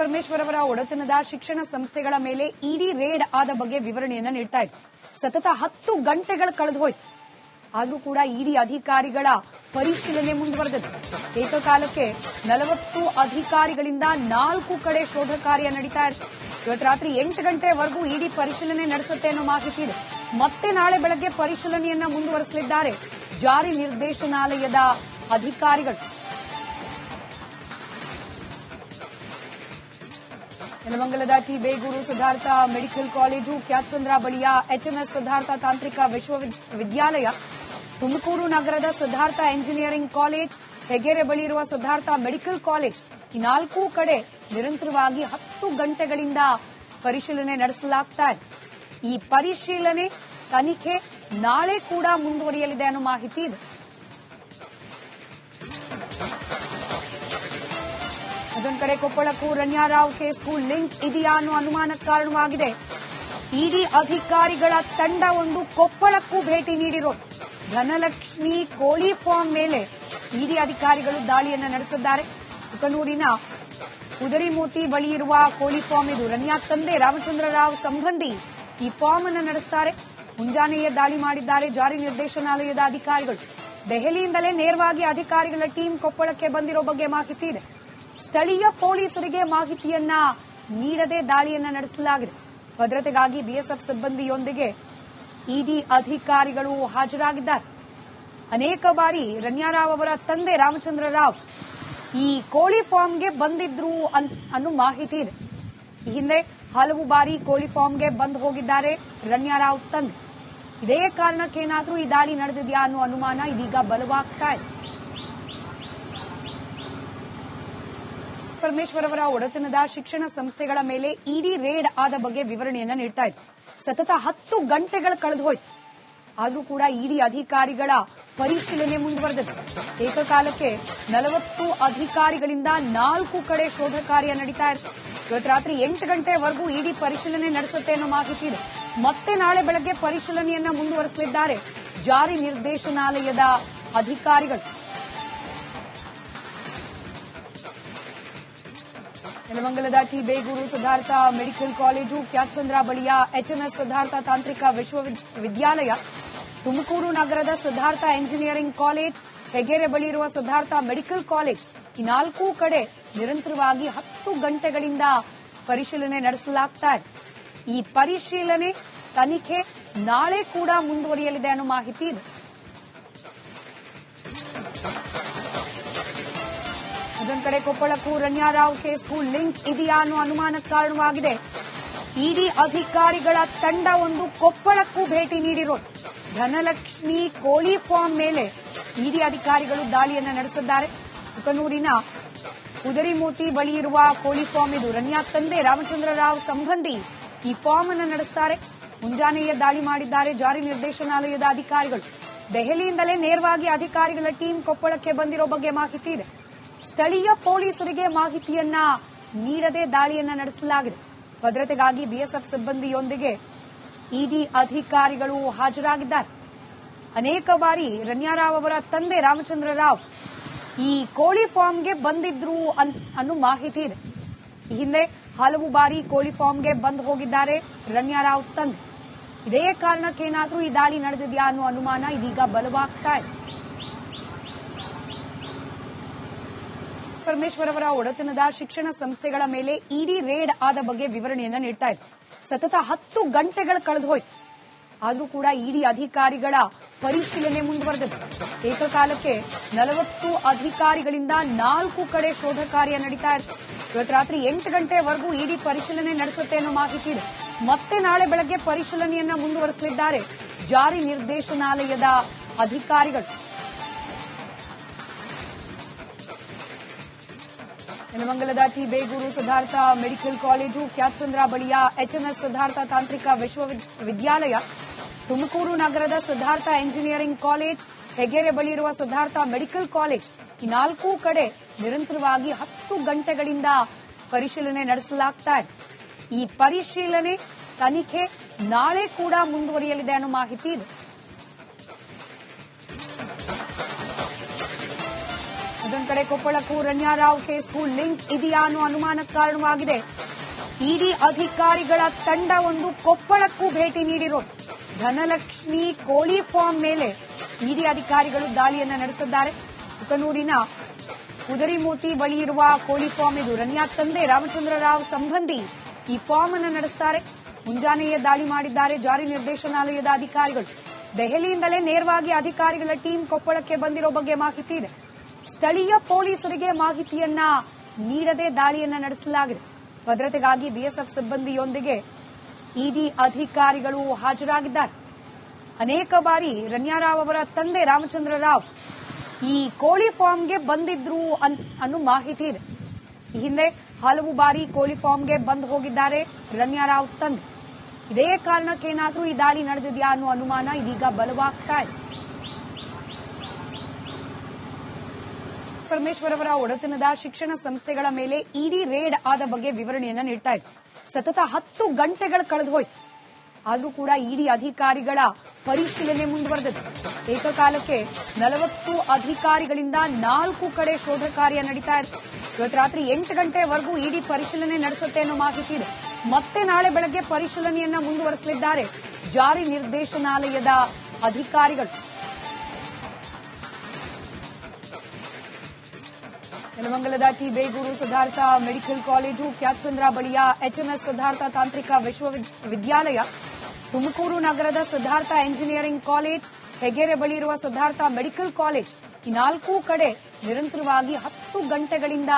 ಪರಮೇಶ್ವರ್ ಅವರ ಒಡೆತನದ ಶಿಕ್ಷಣ ಸಂಸ್ಥೆಗಳ ಮೇಲೆ ಇಡಿ ರೇಡ್ ಆದ ಬಗ್ಗೆ ವಿವರಣೆಯನ್ನ ನೀಡ್ತಾ ಇತ್ತು. ಸತತ 10 ಗಂಟೆಗಳು ಕಳೆದು ಹೋಯ್ತು. ಆದರೂ ಕೂಡ ಇಡಿ ಅಧಿಕಾರಿಗಳ ಪರಿಶೀಲನೆ ಮುಂದುವರೆದಿದೆ. ಏಕಕಾಲಕ್ಕೆ 40 ಅಧಿಕಾರಿಗಳಿಂದ 4 ಕಡೆ ಶೋಧ ಕಾರ್ಯ ನಡೀತಾ ಇದೆ. ಇವತ್ತು ರಾತ್ರಿ 8 ಗಂಟೆವರೆಗೂ ಇಡಿ ಪರಿಶೀಲನೆ ನಡೆಸುತ್ತೆ ಅನ್ನೋ ಮಾಹಿತಿ ಇದೆ. ಮತ್ತೆ ನಾಳೆ ಬೆಳಗ್ಗೆ ಪರಿಶೀಲನೆಯನ್ನ ಮುಂದುವರೆಸಲಿದ್ದಾರೆ ಜಾರಿ ನಿರ್ದೇಶನಾಲಯದ ಅಧಿಕಾರಿಗಳು. ನೆಲಮಂಗಲದ T Begur Siddhartha medical college, Kyathsandra ಬಳಿಯ ಎಚ್ಎಂಎಸ್ ಸಿದ್ಧಾರ್ಥ ತಾಂತ್ರಿಕ ವಿಶ್ವವಿದ್ಯಾಲಯ, ತುಮಕೂರು ನಗರದ ಸಿದ್ಧಾರ್ಥ ಎಂಜಿನಿಯರಿಂಗ್ ಕಾಲೇಜ್, ಹೆಗೇರೆ ಬಳಿ ಇರುವ ಸಿದ್ಧಾರ್ಥ ಮೆಡಿಕಲ್ ಕಾಲೇಜ್, ಈ 4 ಕಡೆ ನಿರಂತರವಾಗಿ 10 ಗಂಟೆಗಳಿಂದ ಪರಿಶೀಲನೆ ನಡೆಸಲಾಗ್ತಾ ಇದೆ. ಈ ಪರಿಶೀಲನೆ ತನಿಖೆ ನಾಳೆ ಕೂಡ ಮುಂದುವರಿಯಲಿದೆ ಅನ್ನೋ ಮಾಹಿತಿ ಇದೆ. ಅದೊಂದು ಕಡೆ ಕೊಪ್ಪಳಕ್ಕೂ ರಣ್ಯಾರಾವ್ ಕೇಸ್ಗೂ ಲಿಂಕ್ ಇದೆಯಾ ಅನ್ನೋ ಅನುಮಾನಕ್ಕೆ ಕಾರಣವಾಗಿದೆ. ಇಡಿ ಅಧಿಕಾರಿಗಳ ತಂಡವೊಂದು ಕೊಪ್ಪಳಕ್ಕೂ ಭೇಟಿ ನೀಡಿರೋದು. ಧನಲಕ್ಷ್ಮಿ ಕೋಳಿ ಫಾರ್ಮ್ ಮೇಲೆ ಇಡಿ ಅಧಿಕಾರಿಗಳು ದಾಳಿಯನ್ನು ನಡೆಸಿದ್ದಾರೆ. ಕುಕನೂರಿನ ಕುದರಿಮೋತಿ ಬಳಿ ಇರುವ ಕೋಳಿ ಫಾರ್ಮ್ ಇದು. ರಣ್ಯಾ ತಂದೆ ರಾಮಚಂದ್ರ ರಾವ್ ಸಂಬಂಧಿ ಈ ಫಾರ್ಮ್ ಅನ್ನು ನಡೆಸುತ್ತಾರೆ. ಮುಂಜಾನೆಯೇ ದಾಳಿ ಮಾಡಿದ್ದಾರೆ ಜಾರಿ ನಿರ್ದೇಶನಾಲಯದ ಅಧಿಕಾರಿಗಳು. ದೆಹಲಿಯಿಂದಲೇ ನೇರವಾಗಿ ಅಧಿಕಾರಿಗಳ ಟೀಮ್ ಕೊಪ್ಪಳಕ್ಕೆ ಬಂದಿರೋ ಬಗ್ಗೆ ಮಾಹಿತಿ ಇದೆ. ಸ್ಥಳೀಯ ಪೊಲೀಸರಿಗೆ ಮಾಹಿತಿಯನ್ನ ನೀಡದೆ ದಾಳಿಯನ್ನ ನಡೆಸಲಾಗಿದೆ. ಭದ್ರತೆಗಾಗಿ ಬಿಎಸ್ಎಫ್ ಸಿಬ್ಬಂದಿಯೊಂದಿಗೆ ಇಡಿ ಅಧಿಕಾರಿಗಳು ಹಾಜರಾಗಿದ್ದಾರೆ. ಅನೇಕ ಬಾರಿ ರಣ್ಯಾರಾವ್ ಅವರ ತಂದೆ ರಾಮಚಂದ್ರ ರಾವ್ ಈ ಕೋಳಿ ಫಾರ್ಮ್ಗೆ ಬಂದಿದ್ರು ಅನ್ನೋ ಮಾಹಿತಿ ಇದೆ. ಈ ಹಿಂದೆ ಹಲವು ಬಾರಿ ಕೋಳಿ ಫಾರ್ಮ್ಗೆ ಬಂದು ಹೋಗಿದ್ದಾರೆ ರಣ್ಯಾರಾವ್ ತಂದೆ. ಇದೇ ಕಾರಣಕ್ಕೇನಾದ್ರೂ ಈ ದಾಳಿ ನಡೆದಿದೆಯಾ ಅನ್ನೋ ಅನುಮಾನ ಇದೀಗ ಬಲವಾಗ್ತಾ ಇದೆ. ಪರಮೇಶ್ವರ್ ಅವರ ಒಡೆತನದ ಶಿಕ್ಷಣ ಸಂಸ್ಥೆಗಳ ಮೇಲೆ ಇಡಿ ರೇಡ್ ಆದ ಬಗ್ಗೆ ವಿವರಣೆಯನ್ನ ನೀಡ್ತಾ ಇತ್ತು. ಸತತ 10 ಗಂಟೆಗಳು ಕಳೆದು ಹೋಯ್ತು. ಆದರೂ ಕೂಡ ಇಡಿ ಅಧಿಕಾರಿಗಳ ಪರಿಶೀಲನೆ ಮುಂದುವರೆದಿದೆ. ಏಕಕಾಲಕ್ಕೆ 40 ಅಧಿಕಾರಿಗಳಿಂದ 4 ಕಡೆ ಶೋಧ ಕಾರ್ಯ ನಡೀತಾ ಇದೆ. ಇವತ್ತು ರಾತ್ರಿ 8 ಗಂಟೆವರೆಗೂ ಇಡಿ ಪರಿಶೀಲನೆ ನಡೆಸುತ್ತೆ ಅನ್ನೋ ಮಾಹಿತಿ ಇದೆ. ಮತ್ತೆ ನಾಳೆ ಬೆಳಗ್ಗೆ ಪರಿಶೀಲನೆಯನ್ನ ಮುಂದುವರೆಸಲಿದ್ದಾರೆ ಜಾರಿ ನಿರ್ದೇಶನಾಲಯದ ಅಧಿಕಾರಿಗಳು. ನೆಲಮಂಗಲದ T Begur Siddhartha medical college, Kyathsandra ಬಳಿಯ ಎಚ್ಎಂಎಸ್ ಸಿದ್ಧಾರ್ಥ ತಾಂತ್ರಿಕ ವಿಶ್ವವಿದ್ಯಾಲಯ, ತುಮಕೂರು ನಗರದ ಸಿದ್ಧಾರ್ಥ ಎಂಜಿನಿಯರಿಂಗ್ ಕಾಲೇಜ್, ಹೆಗೇರೆ ಬಳಿ ಇರುವ ಸಿದ್ಧಾರ್ಥ ಮೆಡಿಕಲ್ ಕಾಲೇಜ್, ಈ 4 ಕಡೆ ನಿರಂತರವಾಗಿ 10 ಗಂಟೆಗಳಿಂದ ಪರಿಶೀಲನೆ ನಡೆಸಲಾಗ್ತಾ ಇದೆ. ಈ ಪರಿಶೀಲನೆ ತನಿಖೆ ನಾಳೆ ಕೂಡ ಮುಂದುವರಿಯಲಿದೆ ಅನ್ನೋ ಮಾಹಿತಿ ಇದೆ. ಅದೊಂದು ಕಡೆ ಕೊಪ್ಪಳಕ್ಕೂ ರಣ್ಯಾರಾವ್ ಕೇಸ್ಗೂ ಲಿಂಕ್ ಇದೆಯಾ ಅನ್ನೋ ಅನುಮಾನಕ್ಕೆ ಕಾರಣವಾಗಿದೆ. ಇಡಿ ಅಧಿಕಾರಿಗಳ ತಂಡವೊಂದು ಕೊಪ್ಪಳಕ್ಕೂ ಭೇಟಿ ನೀಡಿರೋದು. ಧನಲಕ್ಷ್ಮಿ ಕೋಳಿ ಫಾರ್ಮ್ ಮೇಲೆ ಇಡಿ ಅಧಿಕಾರಿಗಳು ದಾಳಿಯನ್ನು ನಡೆಸಿದ್ದಾರೆ. ಕುಕನೂರಿನ ಕುದರಿಮೋತಿ ಬಳಿ ಇರುವ ಕೋಳಿ ಫಾರ್ಮ್ ಇದು. ರಣ್ಯಾ ತಂದೆ ರಾಮಚಂದ್ರ ರಾವ್ ಸಂಬಂಧಿ ಈ ಫಾರ್ಮ್ ಅನ್ನು ನಡೆಸುತ್ತಾರೆ. ಮುಂಜಾನೆಯೇ ದಾಳಿ ಮಾಡಿದ್ದಾರೆ ಜಾರಿ ನಿರ್ದೇಶನಾಲಯದ ಅಧಿಕಾರಿಗಳು. ದೆಹಲಿಯಿಂದಲೇ ನೇರವಾಗಿ ಅಧಿಕಾರಿಗಳ ಟೀಮ್ ಕೊಪ್ಪಳಕ್ಕೆ ಬಂದಿರೋ ಬಗ್ಗೆ ಮಾಹಿತಿ ಇದೆ. ಸ್ಥಳೀಯ ಪೊಲೀಸರಿಗೆ ಮಾಹಿತಿಯನ್ನ ನೀಡದೆ ದಾಳಿಯನ್ನ ನಡೆಸಲಾಗಿದೆ. ಭದ್ರತೆಗಾಗಿ ಬಿಎಸ್ಎಫ್ ಸಿಬ್ಬಂದಿಯೊಂದಿಗೆ ಇಡಿ ಅಧಿಕಾರಿಗಳು ಹಾಜರಾಗಿದ್ದಾರೆ. ಅನೇಕ ಬಾರಿ ರಣ್ಯಾರಾವ್ ಅವರ ತಂದೆ ರಾಮಚಂದ್ರ ರಾವ್ ಈ ಕೋಳಿ ಫಾರ್ಮ್ಗೆ ಬಂದಿದ್ರು ಅನ್ನೋ ಮಾಹಿತಿ ಇದೆ. ಈ ಹಿಂದೆ ಹಲವು ಬಾರಿ ಕೋಳಿ ಫಾರ್ಮ್ಗೆ ಬಂದು ಹೋಗಿದ್ದಾರೆ ರಣ್ಯಾರಾವ್ ತಂದೆ. ಇದೇ ಕಾರಣಕ್ಕೇನಾದ್ರೂ ಈ ದಾಳಿ ನಡೆದಿದೆಯಾ ಅನ್ನೋ ಅನುಮಾನ ಇದೀಗ ಬಲವಾಗ್ತಾ ಇದೆ. ಪರಮೇಶ್ವರ್ ಅವರ ಒಡೆತನದ ಶಿಕ್ಷಣ ಸಂಸ್ಥೆಗಳ ಮೇಲೆ ಇಡಿ ರೇಡ್ ಆದ ಬಗ್ಗೆ ವಿವರಣೆಯನ್ನ ನೀಡ್ತಾ ಇತ್ತು. ಸತತ 10 ಗಂಟೆಗಳು ಕಳೆದು ಹೋಯ್ತು. ಆದರೂ ಕೂಡ ಇಡಿ ಅಧಿಕಾರಿಗಳ ಪರಿಶೀಲನೆ ಮುಂದುವರೆದಿದೆ. ಏಕಕಾಲಕ್ಕೆ 40 ಅಧಿಕಾರಿಗಳಿಂದ 4 ಕಡೆ ಶೋಧ ಕಾರ್ಯ ನಡೀತಾ ಇದೆ. ಇವತ್ತು ರಾತ್ರಿ 8 ಗಂಟೆವರೆಗೂ ಇಡಿ ಪರಿಶೀಲನೆ ನಡೆಸುತ್ತೆ ಅನ್ನೋ ಮಾಹಿತಿ ಇದೆ. ಮತ್ತೆ ನಾಳೆ ಬೆಳಗ್ಗೆ ಪರಿಶೀಲನೆಯನ್ನ ಮುಂದುವರೆಸಲಿದ್ದಾರೆ ಜಾರಿ ನಿರ್ದೇಶನಾಲಯದ ಅಧಿಕಾರಿಗಳು. ನೆಲಮಂಗಲದ T Begur Siddhartha medical college, Kyathsandra ಬಳಿಯ ಎಚ್ಎಂಎಸ್ ಸಿದ್ಧಾರ್ಥ ತಾಂತ್ರಿಕ ವಿಶ್ವವಿದ್ಯಾಲಯ, ತುಮಕೂರು ನಗರದ ಸಿದ್ಧಾರ್ಥ ಎಂಜಿನಿಯರಿಂಗ್ ಕಾಲೇಜ್, ಹೆಗೇರೆ ಬಳಿ ಇರುವ ಸಿದ್ಧಾರ್ಥ ಮೆಡಿಕಲ್ ಕಾಲೇಜ್, ಈ 4 ಕಡೆ ನಿರಂತರವಾಗಿ 10 ಗಂಟೆಗಳಿಂದ ಪರಿಶೀಲನೆ ನಡೆಸಲಾಗ್ತಾ ಇದೆ. ಈ ಪರಿಶೀಲನೆ ತನಿಖೆ ನಾಳೆ ಕೂಡ ಮುಂದುವರಿಯಲಿದೆ ಅನ್ನೋ ಮಾಹಿತಿ ಇದೆ. ಅದೊಂದು ಕಡೆ ಕೊಪ್ಪಳಕ್ಕೂ ರಣ್ಯಾರಾವ್ ಕೇಸ್ಗೂ ಲಿಂಕ್ ಇದೆಯಾ ಅನ್ನೋ ಅನುಮಾನಕ್ಕೆ ಕಾರಣವಾಗಿದೆ. ಇಡಿ ಅಧಿಕಾರಿಗಳ ತಂಡವೊಂದು ಕೊಪ್ಪಳಕ್ಕೂ ಭೇಟಿ ನೀಡಿರೋದು. ಧನಲಕ್ಷ್ಮಿ ಕೋಳಿ ಫಾರ್ಮ್ ಮೇಲೆ ಇಡಿ ಅಧಿಕಾರಿಗಳು ದಾಳಿಯನ್ನ ನಡೆಸಿದ್ದಾರೆ. ಕುಕನೂರಿನ ಕುದರಿಮೋತಿ ಬಳಿ ಇರುವ ಕೋಳಿ ಫಾರ್ಮ್ ಇದು. ರಣ್ಯಾ ತಂದೆ ರಾಮಚಂದ್ರ ರಾವ್ ಸಂಬಂಧಿ ಈ ಫಾರ್ಮ್ ಅನ್ನು ನಡೆಸುತ್ತಾರೆ. ಮುಂಜಾನೆಯೇ ದಾಳಿ ಮಾಡಿದ್ದಾರೆ ಜಾರಿ ನಿರ್ದೇಶನಾಲಯದ ಅಧಿಕಾರಿಗಳು. ದೆಹಲಿಯಿಂದಲೇ ನೇರವಾಗಿ ಅಧಿಕಾರಿಗಳ ಟೀಮ್ ಕೊಪ್ಪಳಕ್ಕೆ ಬಂದಿರೋ ಬಗ್ಗೆ ಮಾಹಿತಿ ಇದೆ. ಸ್ಥಳೀಯ ಪೊಲೀಸರಿಗೆ ಮಾಹಿತಿಯನ್ನ ನೀಡದೆ ದಾಳಿಯನ್ನ ನಡೆಸಲಾಗಿದೆ. ಭದ್ರತೆಗಾಗಿ ಬಿಎಸ್ಎಫ್ ಸಿಬ್ಬಂದಿಯೊಂದಿಗೆ ಇಡಿ ಅಧಿಕಾರಿಗಳು ಹಾಜರಾಗಿದ್ದಾರೆ. ಅನೇಕ ಬಾರಿ ರಣ್ಯಾರಾವ್ ಅವರ ತಂದೆ ರಾಮಚಂದ್ರ ರಾವ್ ಈ ಕೋಳಿ ಫಾರ್ಮ್ಗೆ ಬಂದಿದ್ರು ಅನ್ನೋ ಮಾಹಿತಿ ಇದೆ. ಈ ಹಿಂದೆ ಹಲವು ಬಾರಿ ಕೋಳಿ ಫಾರ್ಮ್ಗೆ ಬಂದು ಹೋಗಿದ್ದಾರೆ ರಣ್ಯಾರಾವ್ ತಂದೆ. ಇದೇ ಕಾರಣಕ್ಕೇನಾದ್ರೂ ಈ ದಾಳಿ ನಡೆದಿದೆಯಾ ಅನ್ನೋ ಅನುಮಾನ ಇದೀಗ ಬಲವಾಗ್ತಾ ಇದೆ. ಪರಮೇಶ್ವರ್ ಅವರ ಒಡೆತನದ ಶಿಕ್ಷಣ ಸಂಸ್ಥೆಗಳ ಮೇಲೆ ಇಡಿ ರೇಡ್ ಆದ ಬಗ್ಗೆ ವಿವರಣೆಯನ್ನ ನೀಡ್ತಾ ಇದೆ. ಸತತ 10 ಗಂಟೆಗಳು ಕಳೆದು ಹೋಯ್ತು. ಆದರೂ ಕೂಡ ಇಡಿ ಅಧಿಕಾರಿಗಳ ಪರಿಶೀಲನೆ ಮುಂದುವರೆದಿದೆ. ಏಕಕಾಲಕ್ಕೆ 40 ಅಧಿಕಾರಿಗಳಿಂದ 4 ಕಡೆ ಶೋಧ ಕಾರ್ಯ ನಡೀತಾ ಇದೆ. ಇವತ್ತು ರಾತ್ರಿ 8 ಗಂಟೆವರೆಗೂ ಇಡಿ ಪರಿಶೀಲನೆ ನಡೆಸುತ್ತೆ ಅನ್ನೋ ಮಾಹಿತಿ ಇದೆ. ಮತ್ತೆ ನಾಳೆ ಬೆಳಗ್ಗೆ ಪರಿಶೀಲನೆಯನ್ನ ಮುಂದುವರೆಸಲಿದ್ದಾರೆ ಜಾರಿ ನಿರ್ದೇಶನಾಲಯದ ಅಧಿಕಾರಿಗಳು. ನೆಲಮಂಗಲದ T Begur Siddhartha medical college, Kyathsandra ಬಳಿಯ ಎಚ್ಎಂಎಸ್ ಸಿದ್ಧಾರ್ಥ ತಾಂತ್ರಿಕ ವಿಶ್ವವಿದ್ಯಾಲಯ, ತುಮಕೂರು ನಗರದ ಸಿದ್ಧಾರ್ಥ ಎಂಜಿನಿಯರಿಂಗ್ ಕಾಲೇಜ್, ಹೆಗ್ಗೆರೆ ಬಳಿ ಇರುವ ಸಿದ್ಧಾರ್ಥ ಮೆಡಿಕಲ್ ಕಾಲೇಜ್, ಈ 4 ಕಡೆ ನಿರಂತರವಾಗಿ 10 ಗಂಟೆಗಳಿಂದ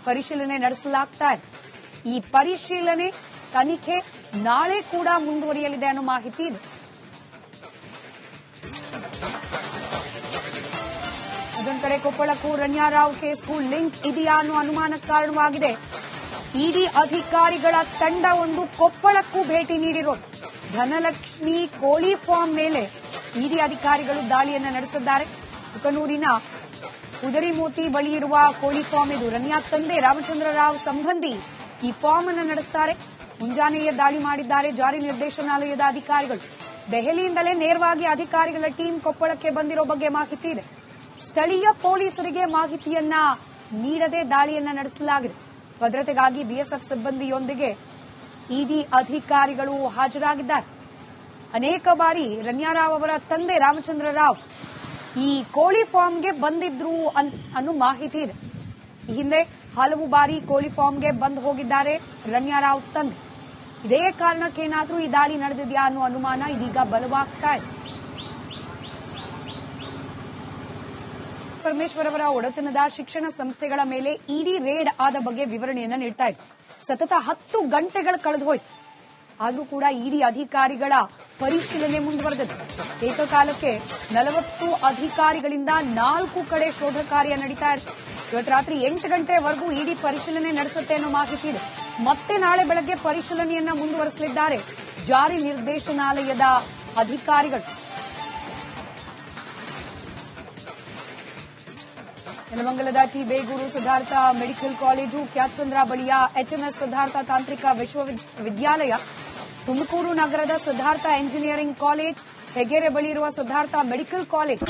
ಪರಿಶೀಲನೆ ನಡೆಸಲಾಗ್ತಾ ಇದೆ. ಈ ಪರಿಶೀಲನೆ ತನಿಖೆ ನಾಳೆ ಕೂಡ ಮುಂದುವರಿಯಲಿದೆ ಅನ್ನೋ ಮಾಹಿತಿ ಇದೆ. ಅದೊಂದು ಕಡೆ ಕೊಪ್ಪಳಕ್ಕೂ ರಣ್ಯಾರಾವ್ ಕೇಸ್ಗೂ ಲಿಂಕ್ ಇದೆಯಾ ಅನ್ನೋ ಅನುಮಾನಕ್ಕೆ ಕಾರಣವಾಗಿದೆ. ಇಡಿ ಅಧಿಕಾರಿಗಳ ತಂಡವೊಂದು ಕೊಪ್ಪಳಕ್ಕೂ ಭೇಟಿ ನೀಡಿರೋದು. ಧನಲಕ್ಷ್ಮಿ ಕೋಳಿ ಫಾರ್ಮ್ ಮೇಲೆ ಇಡಿ ಅಧಿಕಾರಿಗಳು ದಾಳಿಯನ್ನ ನಡೆಸಿದ್ದಾರೆ. ಕುಕನೂರಿನ ಕುದರಿಮೋತಿ ಬಳಿ ಇರುವ ಕೋಳಿ ಫಾರ್ಮ್ ಇದು. ರಣ್ಯಾ ತಂದೆ ರಾಮಚಂದ್ರ ರಾವ್ ಸಂಬಂಧಿ ಈ ಫಾರ್ಮ್ ಅನ್ನು ನಡೆಸುತ್ತಾರೆ. ಮುಂಜಾನೆಯೇ ದಾಳಿ ಮಾಡಿದ್ದಾರೆ ಜಾರಿ ನಿರ್ದೇಶನಾಲಯದ ಅಧಿಕಾರಿಗಳು. ದೆಹಲಿಯಿಂದಲೇ ನೇರವಾಗಿ ಅಧಿಕಾರಿಗಳ ಟೀಮ್ ಕೊಪ್ಪಳಕ್ಕೆ ಬಂದಿರೋ ಬಗ್ಗೆ ಮಾಹಿತಿ ಇದೆ. ಸ್ಥಳೀಯ ಪೊಲೀಸರಿಗೆ ಮಾಹಿತಿಯನ್ನ ನೀಡದೆ ದಾಳಿಯನ್ನ ನಡೆಸಲಾಗಿದೆ. ಭದ್ರತೆಗಾಗಿ ಬಿಎಸ್ಎಫ್ ಸಿಬ್ಬಂದಿಯೊಂದಿಗೆ ಇಡಿ ಅಧಿಕಾರಿಗಳು ಹಾಜರಾಗಿದ್ದಾರೆ. ಅನೇಕ ಬಾರಿ ರಣ್ಯಾರಾವ್ ಅವರ ತಂದೆ ರಾಮಚಂದ್ರ ರಾವ್ ಈ ಕೋಳಿ ಫಾರ್ಮ್ಗೆ ಬಂದಿದ್ರು ಅನ್ನೋ ಮಾಹಿತಿ ಇದೆ. ಈ ಹಿಂದೆ ಹಲವು ಬಾರಿ ಕೋಳಿ ಫಾರ್ಮ್ಗೆ ಬಂದು ಹೋಗಿದ್ದಾರೆ ರಣ್ಯಾರಾವ್ ತಂದೆ. ಇದೇ ಕಾರಣಕ್ಕೇನಾದ್ರೂ ಈ ದಾಳಿ ನಡೆದಿದೆಯಾ ಅನ್ನೋ ಅನುಮಾನ ಇದೀಗ ಬಲವಾಗ್ತಾ ಇದೆ. ಪರಮೇಶ್ವರ್ ಅವರ ಒಡೆತನದ ಶಿಕ್ಷಣ ಸಂಸ್ಥೆಗಳ ಮೇಲೆ ಇಡಿ ರೇಡ್ ಆದ ಬಗ್ಗೆ ವಿವರಣೆಯನ್ನ ನೀಡ್ತಾ ಇದೆ. ಸತತ 10 ಗಂಟೆಗಳು ಕಳೆದು ಹೋಯ್ತು. ಆದರೂ ಕೂಡ ಇಡಿ ಅಧಿಕಾರಿಗಳ ಪರಿಶೀಲನೆ ಮುಂದುವರೆದಿದೆ. ಏಕಕಾಲಕ್ಕೆ 40 ಅಧಿಕಾರಿಗಳಿಂದ 4 ಕಡೆ ಶೋಧ ಕಾರ್ಯ ನಡೀತಾ ಇದೆ. ಇವತ್ತು ರಾತ್ರಿ 8 ಗಂಟೆವರೆಗೂ ಇಡಿ ಪರಿಶೀಲನೆ ನಡೆಸುತ್ತೆ ಅನ್ನೋ ಮಾಹಿತಿ ಇದೆ. ಮತ್ತೆ ನಾಳೆ ಬೆಳಗ್ಗೆ ಪರಿಶೀಲನೆಯನ್ನ ಮುಂದುವರೆಸಲಿದ್ದಾರೆ ಜಾರಿ ನಿರ್ದೇಶನಾಲಯದ ಅಧಿಕಾರಿಗಳು. ನೆಲಮಂಗಲದ T Begur Siddhartha medical college, Kyathsandra ಬಳಿಯ ಎಚ್ಎಂಎಸ್ ಸಿದ್ಧಾರ್ಥ ತಾಂತ್ರಿಕ ವಿಶ್ವವಿದ್ಯಾಲಯ, ತುಮಕೂರು ನಗರದ ಸಿದ್ಧಾರ್ಥ ಎಂಜಿನಿಯರಿಂಗ್ ಕಾಲೇಜ್, ಹೆಗ್ಗೆರೆ ಬಳಿ ಇರುವ ಸಿದ್ಧಾರ್ಥ ಮೆಡಿಕಲ್ ಕಾಲೇಜ್